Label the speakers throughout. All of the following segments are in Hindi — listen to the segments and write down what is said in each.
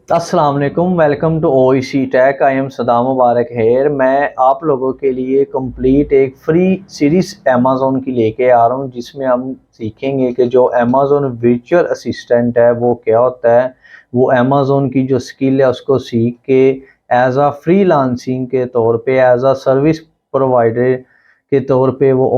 Speaker 1: अस्सलाम वालेकुम, welcome to OEC Tech. I am Saddam Mubarak here. मैं आप लोगों के लिए कंप्लीट एक फ्री सीरीज़ अमेज़ॉन की लेके आ रहा हूँ, जिसमें हम सीखेंगे कि जो अमेज़ॉन वर्चुअल असिस्टेंट है वो क्या होता है। वो अमेज़ॉन की जो स्किल है उसको सीख के एज आ फ्रीलांसिंग के तौर पे, एज आ सर्विस प्रोवाइडर के तौर पे वो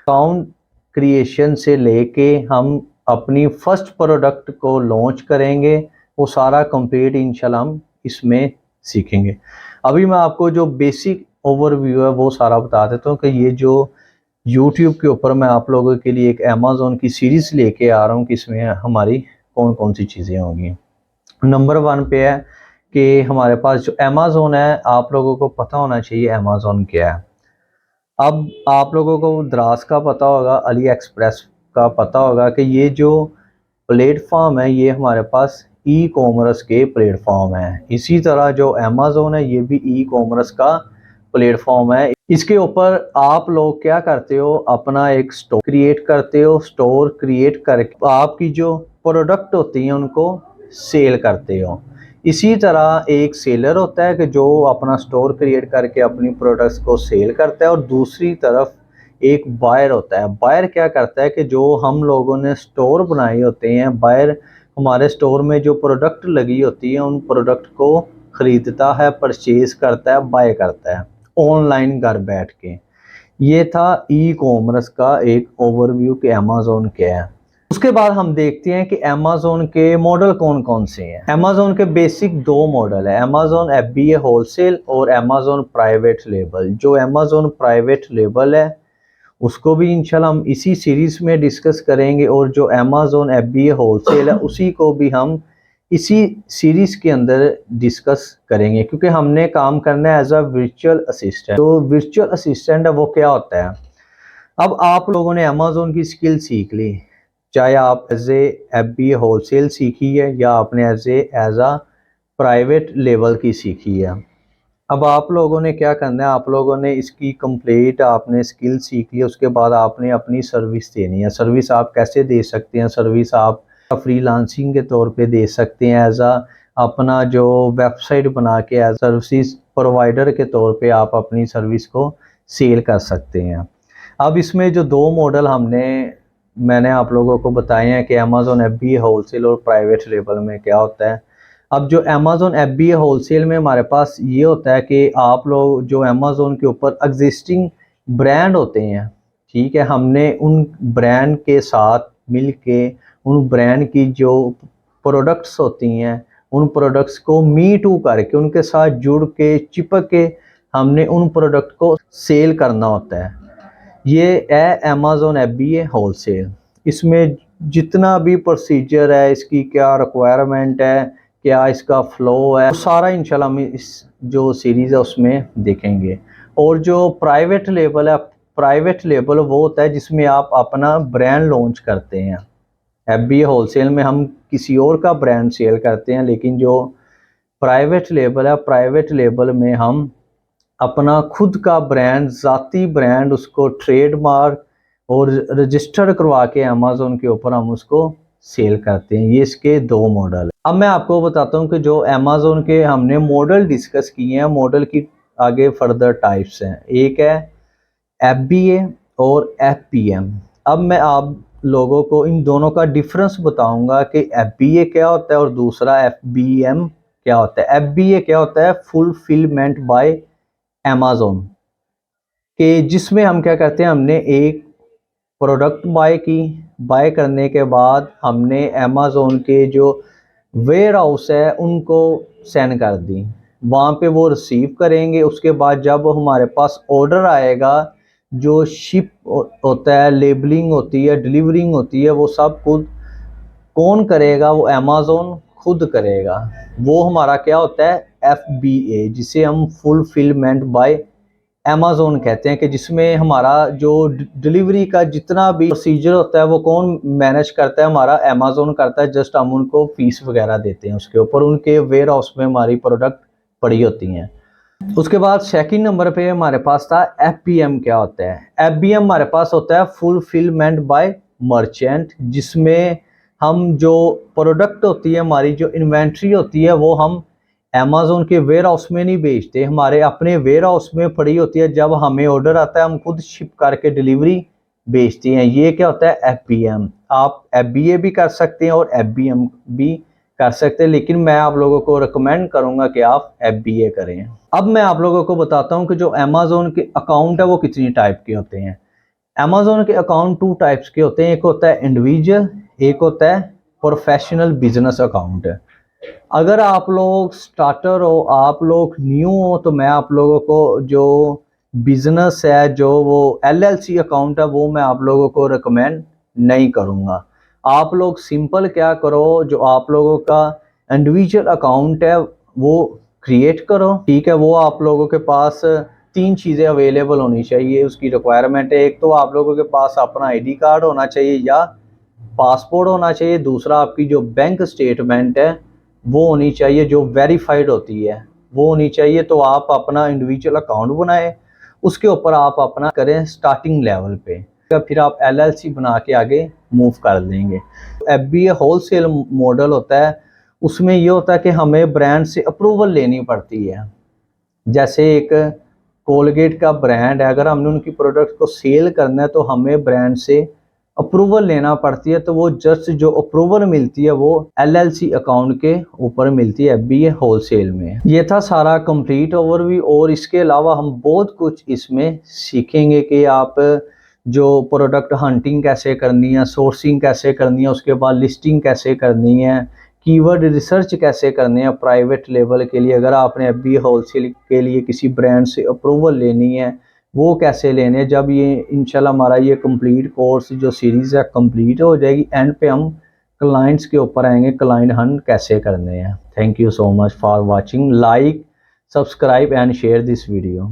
Speaker 1: अकाउंट क्रिएशन से लेके हम अपनी फर्स्ट प्रोडक्ट को लॉन्च करेंगे, वो सारा कंप्लीट इंशाल्लाह हम इसमें सीखेंगे। अभी मैं आपको जो बेसिक ओवरव्यू है वो सारा बता देता हूँ कि ये जो यूट्यूब के ऊपर मैं आप लोगों के लिए एक अमेज़ॉन की सीरीज़ लेके आ रहा हूँ कि इसमें हमारी कौन कौन सी चीज़ें होंगी। नंबर 1 पे है कि हमारे पास जो अमेज़ॉन है, आप लोगों को पता होना चाहिए अमेज़ॉन क्या है। अब आप लोगों को द्रास का पता होगा, अली एक्सप्रेस का पता होगा कि ये जो प्लेटफॉर्म है ये हमारे पास ई कॉमर्स के प्लेटफॉर्म है। इसी तरह जो अमेज़ॉन है ये भी ई कॉमर्स का प्लेटफॉर्म है। इसके ऊपर आप लोग क्या करते हो, अपना एक स्टोर क्रिएट करते हो। स्टोर क्रिएट करके आपकी जो प्रोडक्ट होती हैं उनको सेल करते हो। इसी तरह एक सेलर होता है कि जो अपना स्टोर क्रिएट करके अपनी प्रोडक्ट्स को सेल करता है, और दूसरी तरफ एक बायर होता है। बायर क्या करता है कि जो हम लोगों ने स्टोर बनाए होते हैं, बायर हमारे स्टोर में जो प्रोडक्ट लगी होती है उन प्रोडक्ट को ख़रीदता है, परचेज करता है, बाय करता है ऑनलाइन घर बैठ के। ये था ई कॉमर्स का एक ओवरव्यू कि अमेज़ॉन क्या है। उसके बाद हम देखते हैं कि अमेज़ॉन के मॉडल कौन कौन से हैं। अमेज़ॉन के बेसिक दो मॉडल है, अमेज़ॉन एफबीए होलसेल और अमेज़ॉन प्राइवेट लेबल। जो अमेज़ॉन प्राइवेट लेबल है उसको भी इंशाल्लाह हम इसी सीरीज़ में डिस्कस करेंगे, और जो अमेज़ॉन एफबीए होलसेल है उसी को भी हम इसी सीरीज़ के अंदर डिस्कस करेंगे, क्योंकि हमने काम करना है एज अ वर्चुअल असिस्टेंट। तो वर्चुअल असिस्टेंट है वो क्या होता है। अब आप लोगों ने अमेज़ॉन की स्किल सीख ली, चाहे आप एज ए एफबीए होलसेल सीखी है या आपने एज आ प्राइवेट लेवल की सीखी है। अब आप लोगों ने क्या करना है, आप लोगों ने इसकी कंप्लीट आपने स्किल सीख ली, उसके बाद आपने अपनी सर्विस देनी है। सर्विस आप कैसे दे सकते हैं, सर्विस आप फ्रीलांसिंग के तौर पे दे सकते हैं, एज आ अपना जो वेबसाइट बना के एज सर्विस प्रोवाइडर के तौर पे आप अपनी सर्विस को सेल कर सकते हैं। अब इसमें जो दो मॉडल मैंने आप लोगों को बताए हैं कि अमेज़ॉन एफबीए होलसेल और प्राइवेट लेबल में क्या होता है। अब जो अमेज़ॉन एफबीए होलसेल में हमारे पास ये होता है कि आप लोग जो अमेज़ॉन के ऊपर एग्जिस्टिंग ब्रांड होते हैं, ठीक है, हमने उन ब्रांड के साथ मिल के उन ब्रांड की जो प्रोडक्ट्स होती हैं उन प्रोडक्ट्स को मी टू करके उनके साथ जुड़ के चिपक के हमने उन प्रोडक्ट को सेल करना होता है। ये है अमेज़ॉन एफबीए होलसेल। इसमें जितना भी प्रोसीजर है, इसकी क्या रिक्वायरमेंट है, क्या इसका फ़्लो है, तो सारा इंशाल्लाह हम इस जो सीरीज़ है उसमें देखेंगे। और जो प्राइवेट लेबल है, प्राइवेट लेबल वो होता है जिसमें आप अपना ब्रांड लॉन्च करते हैं। एफबीए होलसेल में हम किसी और का ब्रांड सेल करते हैं, लेकिन जो प्राइवेट लेबल है, प्राइवेट लेबल में हम अपना खुद का ब्रांड, ज़ाती ब्रांड, उसको ट्रेडमार्क और रजिस्टर करवा के अमेज़ॉन के ऊपर हम उसको सेल करते हैं। ये इसके दो मॉडल है। अब मैं आपको बताता हूँ कि जो अमेज़ॉन के हमने मॉडल डिस्कस किए हैं, मॉडल की आगे फर्दर टाइप्स हैं। एक है एफबीए और एफपीएम। अब मैं आप लोगों को इन दोनों का डिफरेंस बताऊंगा कि एफबीए क्या होता है और दूसरा एफबीएम क्या होता है। एफबीए क्या होता है, फुलफिलमेंट बाय अमेज़ॉन, कि जिसमें हम क्या करते हैं, हमने एक प्रोडक्ट बाय की, बाय करने के बाद हमने अमेज़ॉन के जो वेयर हाउस है उनको सेंड कर दी, वहाँ पे वो रिसीव करेंगे। उसके बाद जब हमारे पास ऑर्डर आएगा, जो शिप होता है, लेबलिंग होती है, डिलीवरिंग होती है, वो सब खुद कौन करेगा, वो अमेज़ॉन खुद करेगा, वो हमारा क्या होता है FBA, जिसे हम फुलफिलमेंट बाय अमेज़न कहते हैं, कि जिसमें हमारा जो डिलीवरी का जितना भी प्रोसीजर होता है वो कौन मैनेज करता है, हमारा अमेज़न करता है। जस्ट हम उनको फीस वगैरह देते हैं, उसके ऊपर उनके वेयर हाउस में हमारी प्रोडक्ट पड़ी होती हैं। उसके बाद सेकंड नंबर पे हमारे पास था FBM। क्या होता है FBM? हमारे पास होता है फुलफिलमेंट बाय मर्चेंट, जिसमें हम जो प्रोडक्ट होती है, हमारी जो इन्वेंट्री होती है, वो हम अमेज़न के वेयर हाउस में नहीं बेचते, हमारे अपने वेयर हाउस में पड़ी होती है। जब हमें ऑर्डर आता है हम खुद शिप करके डिलीवरी बेचते हैं। ये क्या होता है FBM। आप FBA भी कर सकते हैं और FBM भी कर सकते हैं, लेकिन मैं आप लोगों को रिकमेंड करूंगा कि आप FBA करें। अब मैं आप लोगों को बताता हूं कि जो अमेज़न के अकाउंट है वो कितनी टाइप के होते हैं। अमेज़न के अकाउंट 2 टाइप्स के होते हैं, एक होता है इंडिविजुअल, एक होता है प्रोफेशनल बिजनेस अकाउंट। अगर आप लोग स्टार्टर हो, आप लोग न्यू हो, तो मैं आप लोगों को जो बिजनेस है, जो वो LLC अकाउंट है, वो मैं आप लोगों को रिकमेंड नहीं करूँगा। आप लोग सिंपल क्या करो, जो आप लोगों का इंडिविजुअल अकाउंट है वो क्रिएट करो, ठीक है। वो आप लोगों के पास 3 चीज़ें अवेलेबल होनी चाहिए, उसकी रिक्वायरमेंट है। एक तो आप लोगों के पास अपना ID कार्ड होना चाहिए या पासपोर्ट होना चाहिए। दूसरा, आपकी जो बैंक स्टेटमेंट है वो होनी चाहिए, जो वेरीफाइड होती है वो होनी चाहिए। तो आप अपना इंडिविजुअल अकाउंट बनाएं, उसके ऊपर आप अपना करें स्टार्टिंग लेवल पे, फिर आप LLC बना के आगे मूव कर देंगे। FBA होलसेल मॉडल होता है, उसमें ये होता है कि हमें ब्रांड से अप्रूवल लेनी पड़ती है। जैसे एक कोलगेट का ब्रांड है, अगर हमने उनकी प्रोडक्ट को सेल करना है तो हमें ब्रांड से अप्रूवल लेना पड़ती है। तो वो जस्ट जो अप्रूवल मिलती है वो LLC अकाउंट के ऊपर मिलती है FBA होलसेल में। ये था सारा कंप्लीट ओवरव्यू, और इसके अलावा हम बहुत कुछ इसमें सीखेंगे कि आप जो प्रोडक्ट हंटिंग कैसे करनी है, सोर्सिंग कैसे करनी है, उसके बाद लिस्टिंग कैसे करनी है, कीवर्ड रिसर्च कैसे करने हैं प्राइवेट लेवल के लिए। अगर आपने FBA होलसेल के लिए किसी ब्रांड से अप्रूवल लेनी है, वो कैसे लेने हैं। जब ये इंशाल्लाह हमारा ये कंप्लीट कोर्स जो सीरीज़ है कंप्लीट हो जाएगी, एंड पे हम क्लाइंट्स के ऊपर आएंगे, क्लाइंट हंट कैसे करने हैं। Thank you so much for watching. Like, subscribe and share this video.